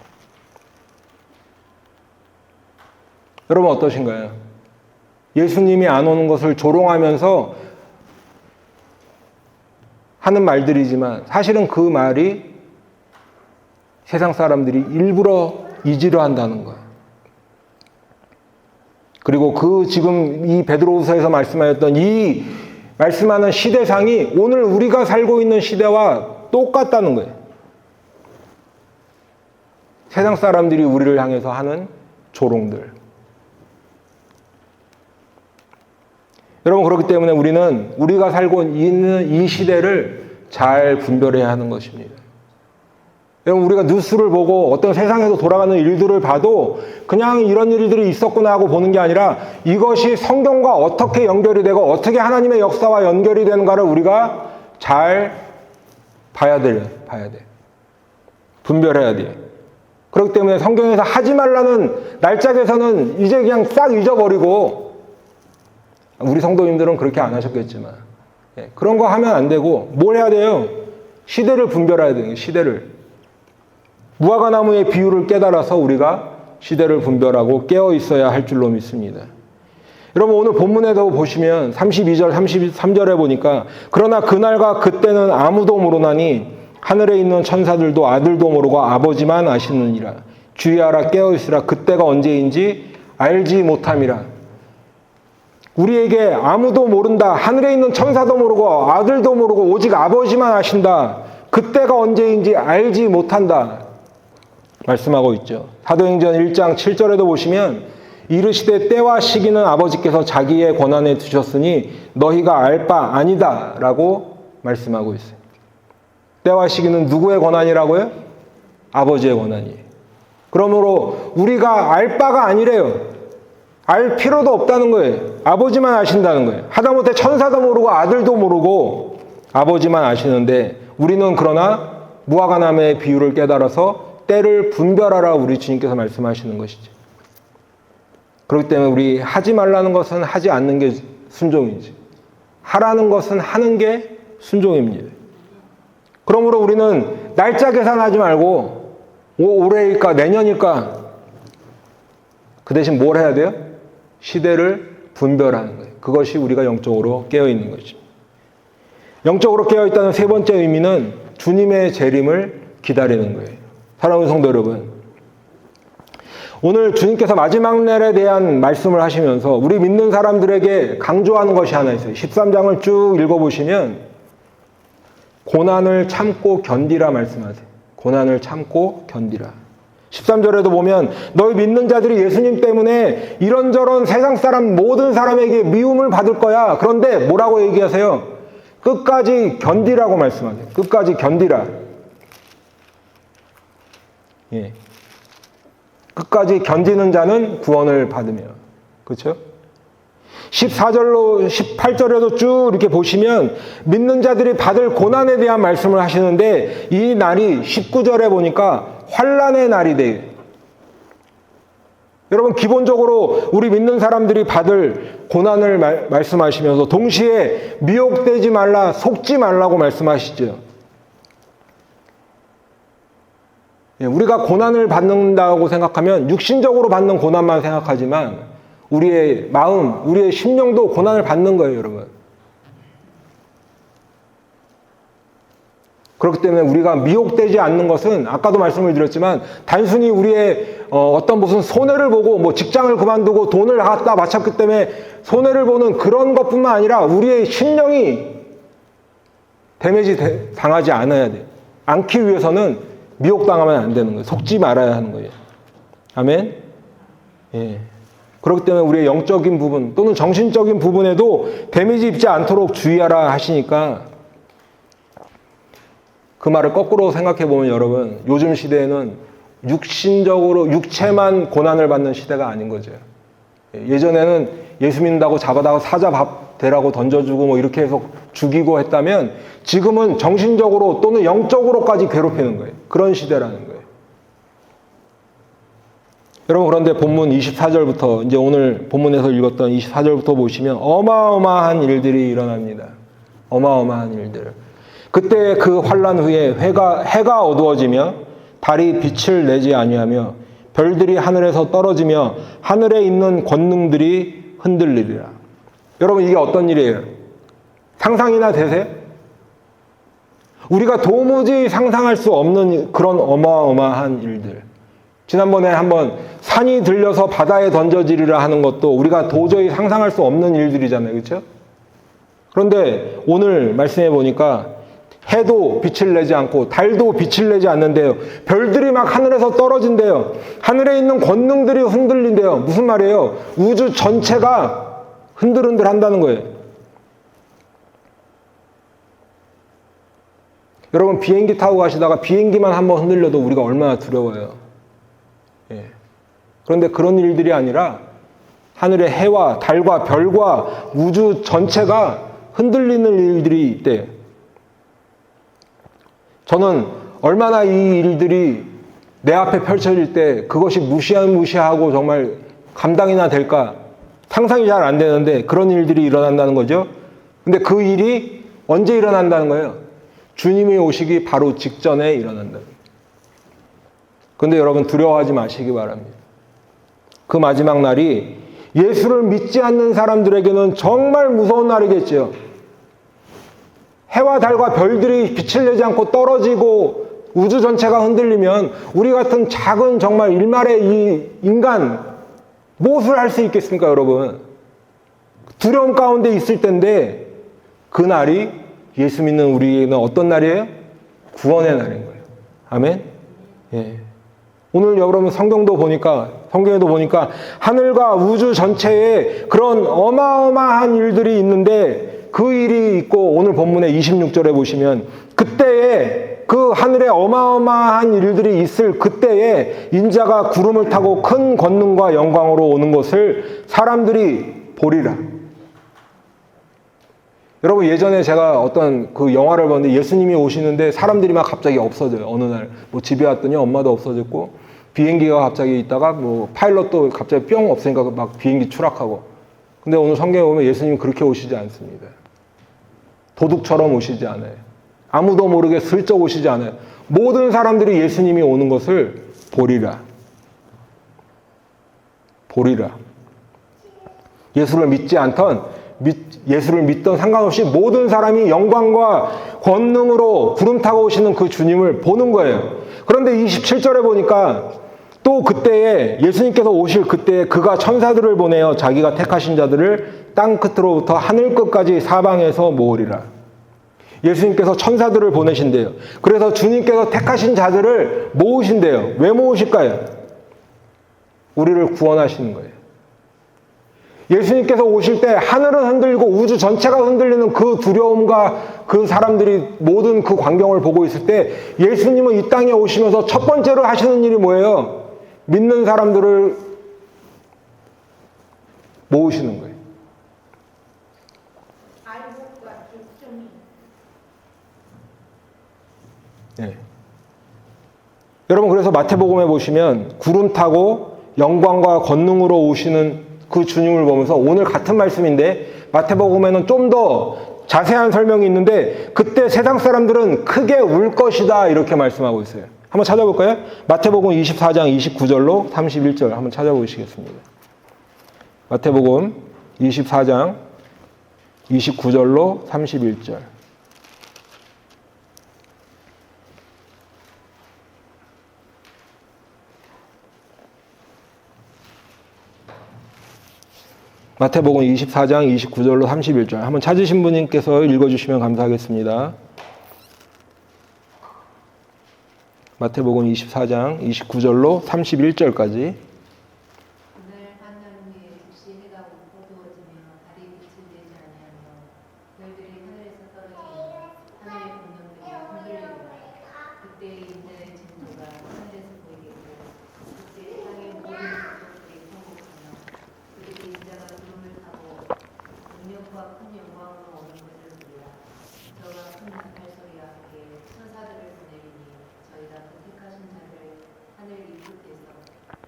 Speaker 1: 여러분 어떠신가요? 예수님이 안 오는 것을 조롱하면서 하는 말들이지만 사실은 그 말이 세상 사람들이 일부러 잊으려 한다는 거예요. 그리고 그 지금 이 베드로후서에서 말씀하였던 이 말씀하는 시대상이 오늘 우리가 살고 있는 시대와 똑같다는 거예요. 세상 사람들이 우리를 향해서 하는 조롱들. 여러분 그렇기 때문에 우리는 우리가 살고 있는 이 시대를 잘 분별해야 하는 것입니다. 여러분 우리가 뉴스를 보고 어떤 세상에서 돌아가는 일들을 봐도 그냥 이런 일들이 있었구나 하고 보는 게 아니라 이것이 성경과 어떻게 연결이 되고 어떻게 하나님의 역사와 연결이 되는가를 우리가 잘 봐야 돼. 분별해야 돼. 그렇기 때문에 성경에서 하지 말라는 날짜에서는 이제 그냥 싹 잊어버리고 우리 성도님들은 그렇게 안 하셨겠지만 그런 거 하면 안 되고 뭘 해야 돼요? 시대를 분별해야 돼요. 시대를. 무화과나무의 비유를 깨달아서 우리가 시대를 분별하고 깨어 있어야 할 줄로 믿습니다. 여러분 오늘 본문에도 보시면 32절, 33절에 보니까 그러나 그날과 그때는 아무도 모르나니 하늘에 있는 천사들도 아들도 모르고 아버지만 아시느니라. 주의하라 깨어있으라 그때가 언제인지 알지 못함이라. 우리에게 아무도 모른다. 하늘에 있는 천사도 모르고 아들도 모르고 오직 아버지만 아신다. 그때가 언제인지 알지 못한다. 말씀하고 있죠. 사도행전 1장 7절에도 보시면 이르시되 때와 시기는 아버지께서 자기의 권한에 두셨으니 너희가 알 바 아니다 라고 말씀하고 있어요. 때와 시기는 누구의 권한이라고요? 아버지의 권한이에요. 그러므로 우리가 알 바가 아니래요. 알 필요도 없다는 거예요. 아버지만 아신다는 거예요. 하다못해 천사도 모르고 아들도 모르고 아버지만 아시는데 우리는 그러나 무화과나무의 비유를 깨달아서 때를 분별하라 우리 주님께서 말씀하시는 것이죠. 그렇기 때문에 우리 하지 말라는 것은 하지 않는 게 순종이지. 하라는 것은 하는 게 순종입니다. 그러므로 우리는 날짜 계산하지 말고 올해일까 내년일까 그 대신 뭘 해야 돼요? 시대를 분별하는 거예요. 그것이 우리가 영적으로 깨어있는 것입니다. 영적으로 깨어있다는 세 번째 의미는 주님의 재림을 기다리는 거예요. 사랑하는 성도 여러분, 오늘 주님께서 마지막 날에 대한 말씀을 하시면서 우리 믿는 사람들에게 강조하는 것이 하나 있어요. 13장을 쭉 읽어보시면 고난을 참고 견디라 말씀하세요. 고난을 참고 견디라. 13절에도 보면 너희 믿는 자들이 예수님 때문에 이런저런 세상 사람 모든 사람에게 미움을 받을 거야. 그런데 뭐라고 얘기하세요? 끝까지 견디라고 말씀하세요. 끝까지 견디라. 예. 끝까지 견디는 자는 구원을 받으며. 그렇죠? 14절로 18절에도 쭉 이렇게 보시면 믿는 자들이 받을 고난에 대한 말씀을 하시는데 이 날이 19절에 보니까 환난의 날이 돼요. 여러분 기본적으로 우리 믿는 사람들이 받을 고난을 말씀하시면서 동시에 미혹되지 말라, 속지 말라고 말씀하시죠. 우리가 고난을 받는다고 생각하면 육신적으로 받는 고난만 생각하지만 우리의 마음, 우리의 심령도 고난을 받는 거예요, 여러분. 그렇기 때문에 우리가 미혹되지 않는 것은 아까도 말씀을 드렸지만 단순히 우리의 어떤 무슨 손해를 보고 뭐 직장을 그만두고 돈을 갖다 바쳤기 때문에 손해를 보는 그런 것뿐만 아니라 우리의 심령이 데미지 당하지 않아야 돼요. 않기 위해서는 미혹당하면 안 되는 거예요. 속지 말아야 하는 거예요. 아멘? 예. 그렇기 때문에 우리의 영적인 부분 또는 정신적인 부분에도 데미지 입지 않도록 주의하라 하시니까 그 말을 거꾸로 생각해 보면 여러분 요즘 시대에는 육신적으로 육체만 고난을 받는 시대가 아닌 거죠. 예전에는 예수 믿는다고 잡아다가 사자 밥 대라고 던져주고 뭐 이렇게 해서 죽이고 했다면 지금은 정신적으로 또는 영적으로까지 괴롭히는 거예요. 그런 시대라는 거예요. 여러분 그런데 본문 24절부터 이제 오늘 본문에서 읽었던 24절부터 보시면 어마어마한 일들이 일어납니다. 어마어마한 일들. 그때 그 환난 후에 해가 어두워지며 달이 빛을 내지 아니하며 별들이 하늘에서 떨어지며 하늘에 있는 권능들이 흔들리리라. 여러분 이게 어떤 일이에요? 상상이나 되세요? 우리가 도무지 상상할 수 없는 그런 어마어마한 일들. 지난번에 한번 산이 들려서 바다에 던져지리라 하는 것도 우리가 도저히 상상할 수 없는 일들이잖아요. 그렇죠? 그런데 오늘 말씀해 보니까 해도 빛을 내지 않고 달도 빛을 내지 않는데요. 별들이 막 하늘에서 떨어진대요. 하늘에 있는 권능들이 흔들린대요. 무슨 말이에요? 우주 전체가 흔들흔들 한다는 거예요. 여러분 비행기 타고 가시다가 비행기만 한번 흔들려도 우리가 얼마나 두려워요. 예. 그런데 그런 일들이 아니라 하늘의 해와 달과 별과 우주 전체가 흔들리는 일들이 있대요. 저는 얼마나 이 일들이 내 앞에 펼쳐질 때 그것이 무시하고 정말 감당이나 될까 상상이 잘 안 되는데 그런 일들이 일어난다는 거죠. 근데 그 일이 언제 일어난다는 거예요? 주님이 오시기 바로 직전에 일어난다. 그런데 여러분 두려워하지 마시기 바랍니다. 그 마지막 날이 예수를 믿지 않는 사람들에게는 정말 무서운 날이겠죠. 해와 달과 별들이 빛을 내지 않고 떨어지고 우주 전체가 흔들리면 우리 같은 작은 정말 일말의 이 인간 무엇을 할 수 있겠습니까, 여러분? 두려움 가운데 있을 텐데 그 날이 예수 믿는 우리에게는 어떤 날이에요? 구원의 날인 거예요. 아멘? 예. 오늘 여러분 성경에도 보니까 하늘과 우주 전체에 그런 어마어마한 일들이 있는데 그 일이 있고 오늘 본문의 26절에 보시면 그때에 그 하늘에 어마어마한 일들이 있을 그때에 인자가 구름을 타고 큰 권능과 영광으로 오는 것을 사람들이 보리라. 여러분 예전에 제가 어떤 그 영화를 봤는데 예수님이 오시는데 사람들이 막 갑자기 없어져요. 어느 날 뭐 집에 왔더니 엄마도 없어졌고 비행기가 갑자기 있다가 뭐 파일럿도 갑자기 뿅 없으니까 막 비행기 추락하고. 근데 오늘 성경에 보면 예수님이 그렇게 오시지 않습니다. 도둑처럼 오시지 않아요. 아무도 모르게 슬쩍 오시지 않아요. 모든 사람들이 예수님이 오는 것을 보리라. 보리라. 예수를 믿지 않던 예수를 믿던 상관없이 모든 사람이 영광과 권능으로 구름 타고 오시는 그 주님을 보는 거예요. 그런데 27절에 보니까 또 그때에 예수님께서 오실 그때에 그가 천사들을 보내어 자기가 택하신 자들을 땅 끝으로부터 하늘 끝까지 사방에서 모으리라. 예수님께서 천사들을 보내신대요. 그래서 주님께서 택하신 자들을 모으신대요. 왜 모으실까요? 우리를 구원하시는 거예요. 예수님께서 오실 때 하늘은 흔들리고 우주 전체가 흔들리는 그 두려움과 그 사람들이 모든 그 광경을 보고 있을 때 예수님은 이 땅에 오시면서 첫 번째로 하시는 일이 뭐예요? 믿는 사람들을 모으시는 거예요.
Speaker 2: 알복과 죽음이
Speaker 1: 네. 여러분 그래서 마태복음에 보시면 구름 타고 영광과 권능으로 오시는 그 주님을 보면서 오늘 같은 말씀인데 마태복음에는 좀 더 자세한 설명이 있는데 그때 세상 사람들은 크게 울 것이다 이렇게 말씀하고 있어요. 한번 찾아볼까요? 마태복음 24장 29절로 31절 한번 찾아보시겠습니다. 마태복음 24장 29절로 31절. 마태복음 24장 29절로 31절 한번 찾으신 분께서 읽어주시면 감사하겠습니다. 마태복음 24장 29절로 31절까지.
Speaker 3: 그날 한나무에 즉시 해가 어두워지며 달이 빛을 내지 아니하며 별들이 하늘에서 떨어지며 하늘의 공룡들이 흔들리리라. 그때 인자의 징조가 하늘에서 보이겠고 그때 땅의 모든 족속들이 통곡하며 그때 인자가 구름을 타고 능력과 큰 영광으로 오는 것을 보리라. 저가 큰 나팔 소리와 함께 천사들을 보내리니 저희가 그 택하신 자를 하늘 이 끝에서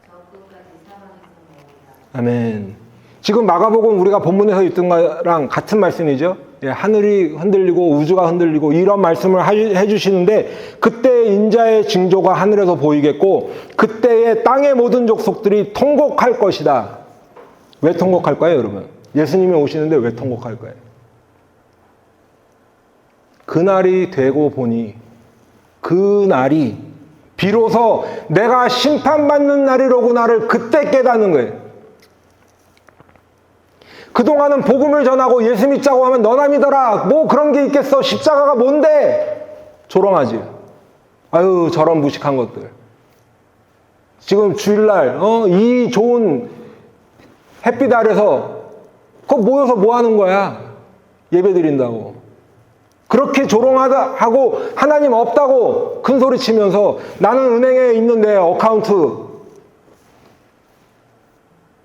Speaker 3: 저 끝까지 사방에서 모으리라.
Speaker 1: 아멘. 지금 마가복음 우리가 본문에서 읽던 거랑 같은 말씀이죠. 예, 하늘이 흔들리고 우주가 흔들리고 이런 말씀을 해주시는데 그때 인자의 징조가 하늘에서 보이겠고 그때의 땅의 모든 족속들이 통곡할 것이다. 왜 통곡할 거예요, 여러분? 예수님이 오시는데 왜 통곡할 거예요? 그날이 되고 보니 그 날이 비로소 내가 심판받는 날이로구나를 그때 깨닫는 거예요. 그동안은 복음을 전하고 예수 믿자고 하면 너나 믿어라. 뭐 그런 게 있겠어. 십자가가 뭔데? 조롱하지. 아유 저런 무식한 것들. 지금 주일날 이 좋은 햇빛 아래서 그거 모여서 뭐 하는 거야? 예배 드린다고. 그렇게 조롱하다 하고 하나님 없다고 큰 소리 치면서 나는 은행에 있는 내 어카운트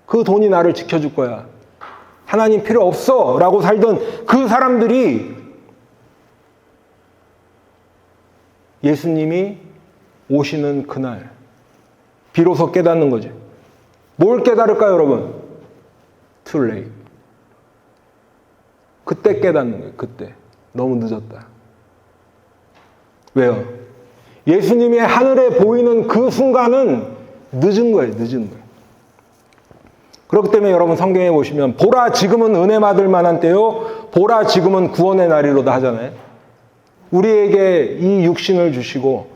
Speaker 1: 그 돈이 나를 지켜줄 거야. 하나님 필요 없어 라고 살던 그 사람들이 예수님이 오시는 그날 비로소 깨닫는 거죠. 뭘 깨달을까요, 여러분? Too late. 그때 깨닫는 거예요. 그때. 너무 늦었다. 왜요? 예수님이 하늘에 보이는 그 순간은 늦은 거예요. 늦은 거예요. 그렇기 때문에 여러분 성경에 보시면 보라 지금은 은혜 받을 만한 때요 보라 지금은 구원의 날이로다 하잖아요. 우리에게 이 육신을 주시고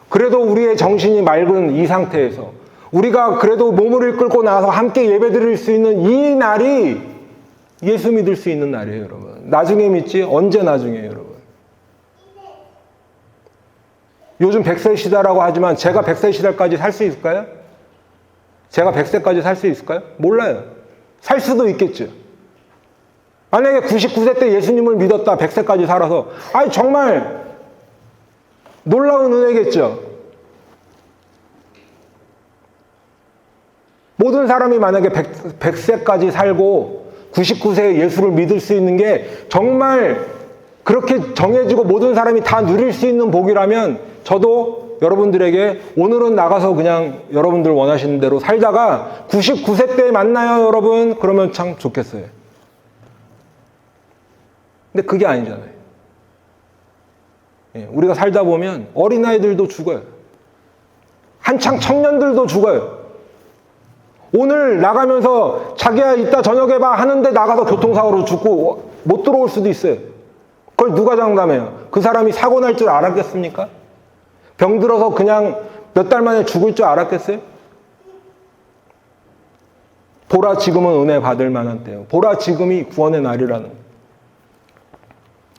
Speaker 1: 그래도 우리의 정신이 맑은 이 상태에서 우리가 그래도 몸을 이끌고 나서 함께 예배드릴 수 있는 이 날이 예수 믿을 수 있는 날이에요, 여러분. 나중에 믿지? 언제 나중에요, 여러분? 요즘 100세 시대라고 하지만 제가 100세 시대까지 살 수 있을까요? 제가 100세까지 살 수 있을까요? 몰라요. 살 수도 있겠죠. 만약에 99세 때 예수님을 믿었다, 100세까지 살아서, 아니, 정말 놀라운 은혜겠죠. 모든 사람이 만약에 100세까지 살고 99세에 예수를 믿을 수 있는 게 정말 그렇게 정해지고 모든 사람이 다 누릴 수 있는 복이라면 저도 여러분들에게 오늘은 나가서 그냥 여러분들 원하시는 대로 살다가 99세 때 만나요, 여러분. 그러면 참 좋겠어요. 근데 그게 아니잖아요. 우리가 살다 보면 어린아이들도 죽어요. 한창 청년들도 죽어요. 오늘 나가면서 자기야 이따 저녁에 봐 하는데 나가서 교통사고로 죽고 못 들어올 수도 있어요. 그걸 누가 장담해요? 그 사람이 사고 날 줄 알았겠습니까? 병들어서 그냥 몇 달 만에 죽을 줄 알았겠어요? 보라 지금은 은혜 받을 만한 때요. 보라 지금이 구원의 날이라는 거예요.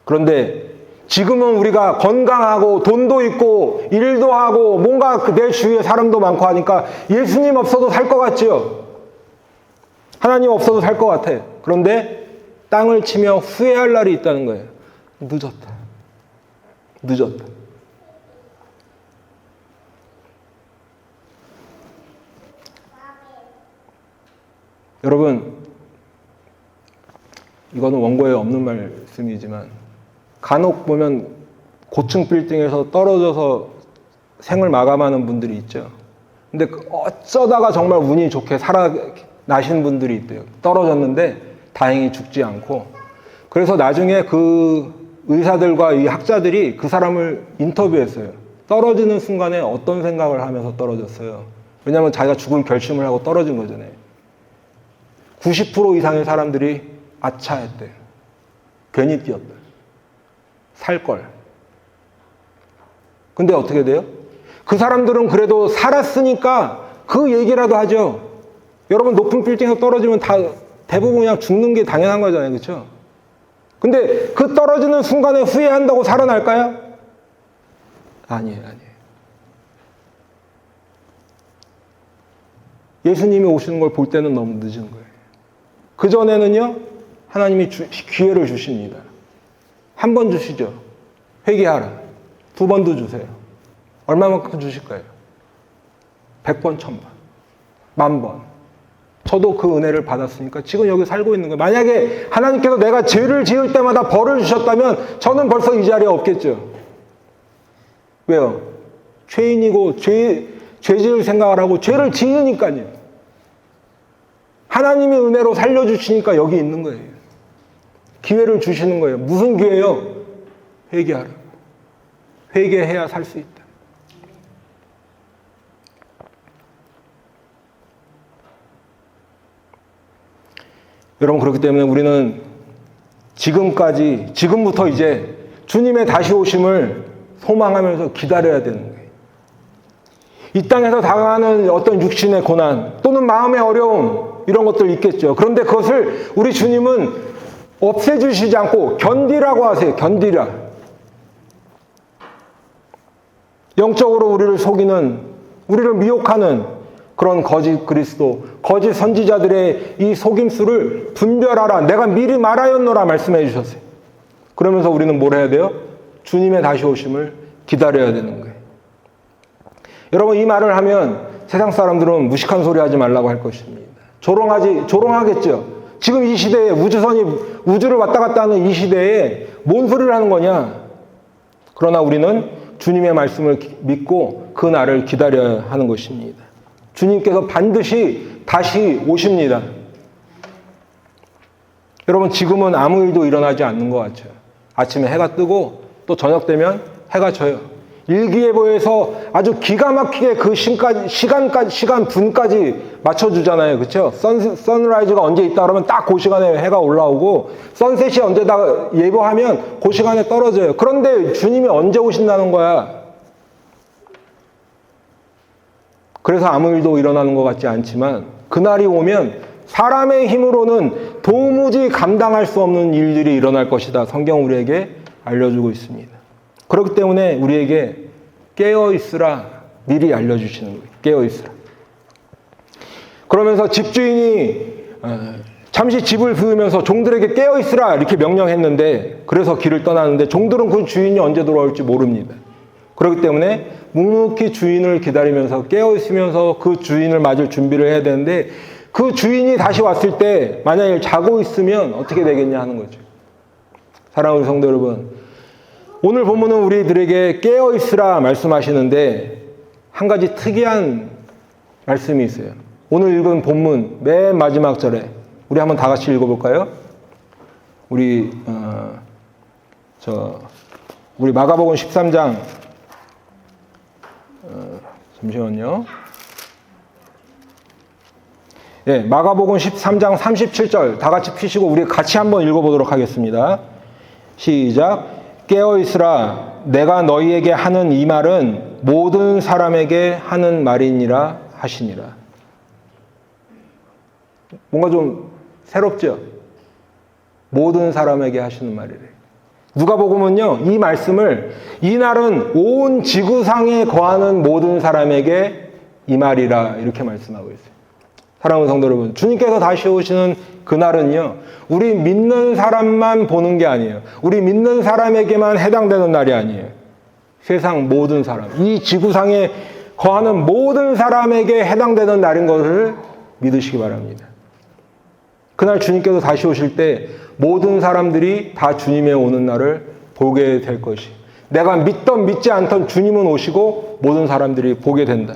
Speaker 1: 그런데 지금은 우리가 건강하고 돈도 있고 일도 하고 뭔가 내 주위에 사람도 많고 하니까 예수님 없어도 살 것 같지요? 하나님 없어도 살 것 같아. 그런데 땅을 치며 후회할 날이 있다는 거예요. 늦었다. 늦었다. 여러분, 이거는 원고에 없는 말씀이지만 간혹 보면 고층 빌딩에서 떨어져서 생을 마감하는 분들이 있죠. 근데 어쩌다가 정말 운이 좋게 살아나신 분들이 있대요. 떨어졌는데 다행히 죽지 않고. 그래서 나중에 그 의사들과 이 학자들이 그 사람을 인터뷰했어요. 떨어지는 순간에 어떤 생각을 하면서 떨어졌어요. 왜냐하면 자기가 죽을 결심을 하고 떨어진 거잖아요. 90% 이상의 사람들이 아차했대요. 괜히 뛰었다. 살걸. 근데 어떻게 돼요? 그 사람들은 그래도 살았으니까 그 얘기라도 하죠. 여러분 높은 빌딩에서 떨어지면 다 대부분 그냥 죽는 게 당연한 거잖아요. 그렇죠? 근데 그 떨어지는 순간에 후회한다고 살아날까요? 아니에요. 예수님이 오시는 걸 볼 때는 너무 늦은 거예요. 그전에는요, 하나님이 기회를 주십니다. 한 번 주시죠. 회개하라. 2번도 주세요. 얼마만큼 주실까요? 100번, 1000번, 10,000번. 저도 그 은혜를 받았으니까 지금 여기 살고 있는 거예요. 만약에 하나님께서 내가 죄를 지을 때마다 벌을 주셨다면 저는 벌써 이 자리에 없겠죠. 왜요? 죄인이고 죄 지을 생각을 하고 죄를 지으니까요. 하나님이 은혜로 살려주시니까 여기 있는 거예요. 기회를 주시는 거예요. 무슨 기회요? 회개하라. 회개해야 살 수 있다. 여러분, 그렇기 때문에 우리는 지금부터 이제 주님의 다시 오심을 소망하면서 기다려야 되는 거예요. 이 땅에서 당하는 어떤 육신의 고난 또는 마음의 어려움 이런 것들 있겠죠. 그런데 그것을 우리 주님은 없애주시지 않고 견디라고 하세요. 견디라. 영적으로 우리를 속이는, 우리를 미혹하는 그런 거짓 그리스도, 거짓 선지자들의 이 속임수를 분별하라. 내가 미리 말하였노라 말씀해 주셨어요. 그러면서 우리는 뭘 해야 돼요? 주님의 다시 오심을 기다려야 되는 거예요. 여러분, 이 말을 하면 세상 사람들은 무식한 소리 하지 말라고 할 것입니다. 조롱하겠죠. 지금 이 시대에 우주를 왔다 갔다 하는 이 시대에 뭔 소리를 하는 거냐? 그러나 우리는 주님의 말씀을 믿고 그 날을 기다려야 하는 것입니다. 주님께서 반드시 다시 오십니다. 여러분, 지금은 아무 일도 일어나지 않는 것 같아요. 아침에 해가 뜨고 또 저녁 되면 해가 져요. 일기예보에서 아주 기가 막히게 그 시간 분까지 맞춰주잖아요. 그렇죠? 선라이즈가 언제 있다 그러면 딱 그 시간에 해가 올라오고, 선셋이 언제다 예보하면 그 시간에 떨어져요. 그런데 주님이 언제 오신다는 거야? 그래서 아무 일도 일어나는 것 같지 않지만 그날이 오면 사람의 힘으로는 도무지 감당할 수 없는 일들이 일어날 것이다. 성경 우리에게 알려주고 있습니다. 그렇기 때문에 우리에게 깨어있으라 미리 알려주시는 거예요. 깨어있으라. 그러면서 집주인이 잠시 집을 비우면서 종들에게 깨어있으라 이렇게 명령했는데, 그래서 길을 떠나는데 종들은 그 주인이 언제 돌아올지 모릅니다. 그렇기 때문에 묵묵히 주인을 기다리면서 깨어있으면서 그 주인을 맞을 준비를 해야 되는데, 그 주인이 다시 왔을 때 만약에 자고 있으면 어떻게 되겠냐 하는 거죠. 사랑하는 성도 여러분, 오늘 본문은 우리들에게 깨어있으라 말씀하시는데 한 가지 특이한 말씀이 있어요. 오늘 읽은 본문 맨 마지막 절에 우리 한번 다 같이 읽어볼까요? 우리 마가복음 13장 잠시만요. 예, 마가복음 13장 37절 다 같이 피시고 우리 같이 한번 읽어보도록 하겠습니다. 시작. 깨어있으라. 내가 너희에게 하는 이 말은 모든 사람에게 하는 말이니라 하시니라. 뭔가 좀 새롭죠? 모든 사람에게 하시는 말이래. 누가복음은요, 이 말씀을 이날은 온 지구상에 거하는 모든 사람에게 이 말이라 이렇게 말씀하고 있어요. 사랑하는 성도 여러분, 주님께서 다시 오시는 그날은요, 우리 믿는 사람만 보는 게 아니에요. 우리 믿는 사람에게만 해당되는 날이 아니에요. 세상 모든 사람, 이 지구상에 거하는 모든 사람에게 해당되는 날인 것을 믿으시기 바랍니다. 그날 주님께서 다시 오실 때 모든 사람들이 다 주님의 오는 날을 보게 될 것이, 내가 믿던 믿지 않던 주님은 오시고 모든 사람들이 보게 된다.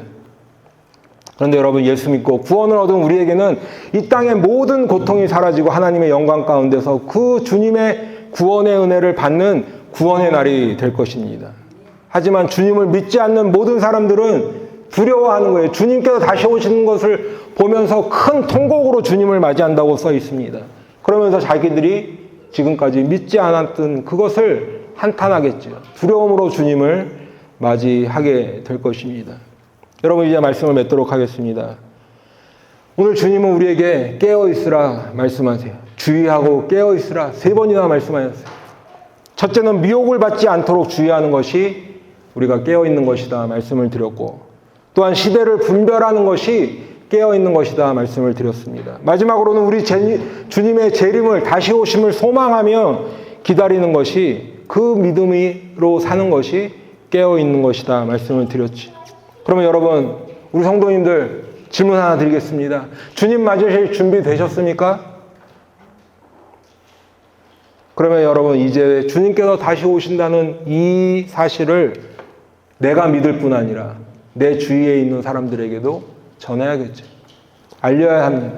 Speaker 1: 그런데 여러분, 예수 믿고 구원을 얻은 우리에게는 이 땅의 모든 고통이 사라지고 하나님의 영광 가운데서 그 주님의 구원의 은혜를 받는 구원의 날이 될 것입니다. 하지만 주님을 믿지 않는 모든 사람들은 두려워하는 거예요. 주님께서 다시 오시는 것을 보면서 큰 통곡으로 주님을 맞이한다고 써 있습니다. 그러면서 자기들이 지금까지 믿지 않았던 그것을 한탄하겠죠. 두려움으로 주님을 맞이하게 될 것입니다. 여러분, 이제 말씀을 맺도록 하겠습니다. 오늘 주님은 우리에게 깨어있으라 말씀하세요. 주의하고 깨어있으라 3번이나 말씀하셨어요. 첫째는 미혹을 받지 않도록 주의하는 것이 우리가 깨어있는 것이다 말씀을 드렸고, 또한 시대를 분별하는 것이 깨어있는 것이다 말씀을 드렸습니다. 마지막으로는 우리 주님의 재림을, 다시 오심을 소망하며 기다리는 것이, 그 믿음으로 사는 것이 깨어있는 것이다 말씀을 드렸지. 그러면 여러분, 우리 성도님들 질문 하나 드리겠습니다. 주님 맞으실 준비 되셨습니까? 그러면 여러분, 이제 주님께서 다시 오신다는 이 사실을 내가 믿을 뿐 아니라 내 주위에 있는 사람들에게도 전해야겠죠. 알려야 합니다.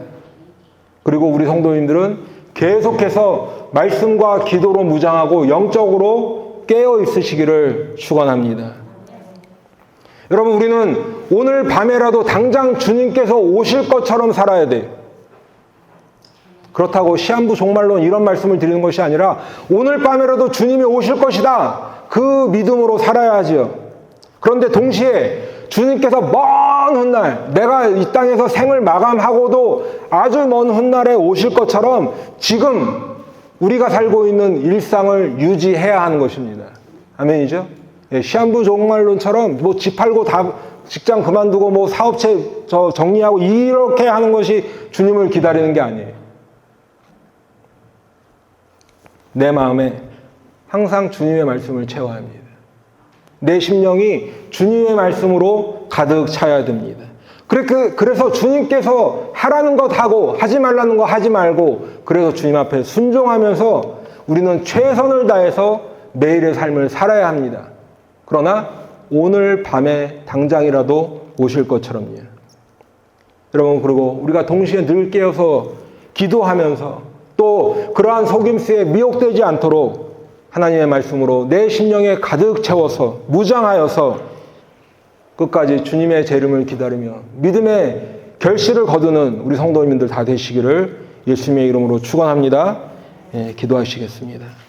Speaker 1: 그리고 우리 성도님들은 계속해서 말씀과 기도로 무장하고 영적으로 깨어 있으시기를 축원합니다. 여러분, 우리는 오늘 밤에라도 당장 주님께서 오실 것처럼 살아야 돼요. 그렇다고 시한부 종말론 이런 말씀을 드리는 것이 아니라 오늘 밤에라도 주님이 오실 것이다, 그 믿음으로 살아야 하지요. 그런데 동시에 주님께서 먼 훗날, 내가 이 땅에서 생을 마감하고도 아주 먼 훗날에 오실 것처럼 지금 우리가 살고 있는 일상을 유지해야 하는 것입니다. 아멘이죠? 시한부 종말론처럼 뭐 집 팔고 다 직장 그만두고 뭐 사업체 정리하고 이렇게 하는 것이 주님을 기다리는 게 아니에요. 내 마음에 항상 주님의 말씀을 채워야 합니다. 내 심령이 주님의 말씀으로 가득 차야 됩니다. 그래서 주님께서 하라는 것 하고 하지 말라는 거 하지 말고, 그래서 주님 앞에 순종하면서 우리는 최선을 다해서 매일의 삶을 살아야 합니다. 그러나 오늘 밤에 당장이라도 오실 것처럼요. 여러분, 그리고 우리가 동시에 늘 깨어서 기도하면서 또 그러한 속임수에 미혹되지 않도록 하나님의 말씀으로 내 심령에 가득 채워서 무장하여서 끝까지 주님의 재림을 기다리며 믿음의 결실을 거두는 우리 성도님들 다 되시기를 예수님의 이름으로 축원합니다. 기도하시겠습니다.